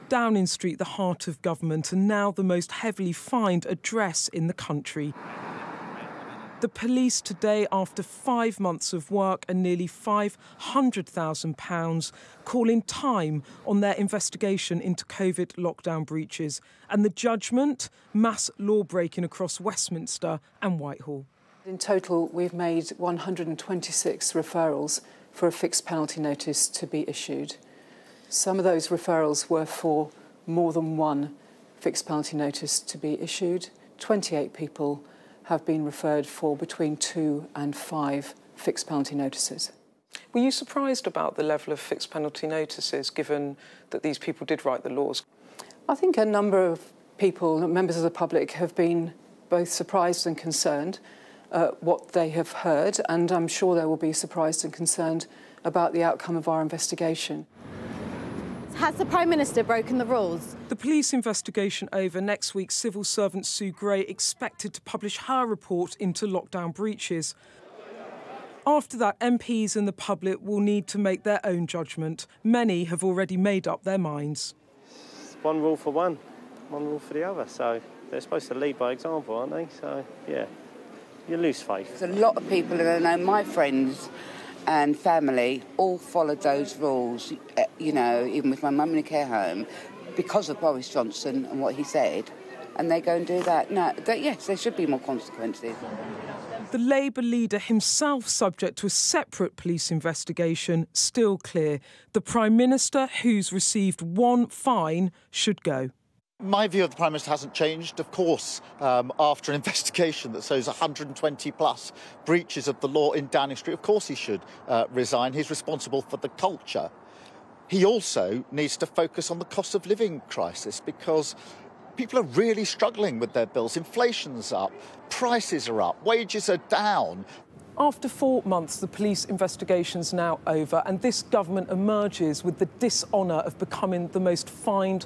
Downing Street, the heart of government, and now the most heavily fined address in the country. The police today, after 5 months of work and nearly £500,000, calling time on their investigation into COVID lockdown breaches. And the judgment? Mass law-breaking across Westminster and Whitehall. In total, we've made 126 referrals for a fixed penalty notice to be issued. Some of those referrals were for more than one fixed penalty notice to be issued. 28 people have been referred for between 2 and 5 fixed penalty notices. Were you surprised about the level of fixed penalty notices, given that these people did write the laws? I think a number of people, members of the public, have been both surprised and concerned at what they have heard, and I'm sure they will be surprised and concerned about the outcome of our investigation. Has the Prime Minister broken the rules? The police investigation over. Next week, civil servant Sue Gray expected to publish her report into lockdown breaches. After that, MPs and the public will need to make their own judgment. Many have already made up their minds. One rule for one rule for the other. So they're supposed to lead by example, aren't they? So, yeah, you lose faith. There's a lot of people, and I know my friends and family all followed those rules, you know, even with my mum in a care home, because of Boris Johnson and what he said, and they go and do that. No, yes, there should be more consequences. The Labour leader himself subject to a separate police investigation, still clear. The Prime Minister, who's received one fine, should go. My view of the Prime Minister hasn't changed. Of course, after an investigation that shows 120+ breaches of the law in Downing Street, of course he should resign. He's responsible for the culture. He also needs to focus on the cost of living crisis, because people are really struggling with their bills. Inflation's up, prices are up, wages are down. After 4 months, the police investigation's now over, and this government emerges with the dishonour of becoming the most fined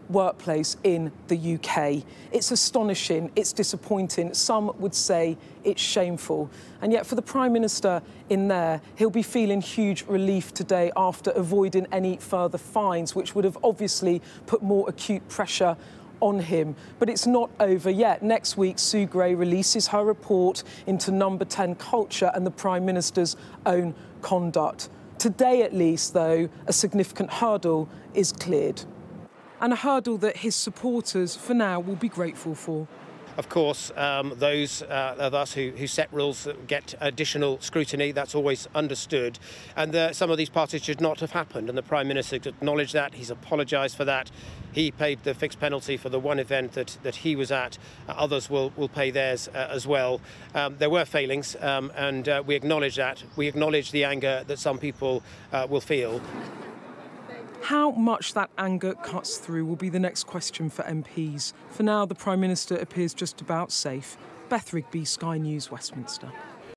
workplace in the UK. It's astonishing, it's disappointing, some would say it's shameful. And yet for the Prime Minister in there, he'll be feeling huge relief today after avoiding any further fines, which would have obviously put more acute pressure on him. But it's not over yet. Next week, Sue Gray releases her report into Number 10 culture and the Prime Minister's own conduct. Today, at least, though, a significant hurdle is cleared. And a hurdle that his supporters, for now, will be grateful for. Of course, those of us who set rules get additional scrutiny. That's always understood. And some of these parties should not have happened. And the Prime Minister acknowledged that. He's apologised for that. He paid the fixed penalty for the one event that he was at. Others will pay theirs as well. There were failings, and we acknowledge that. We acknowledge the anger that some people will feel. How much that anger cuts through will be the next question for MPs. For now, the Prime Minister appears just about safe. Beth Rigby, Sky News, Westminster.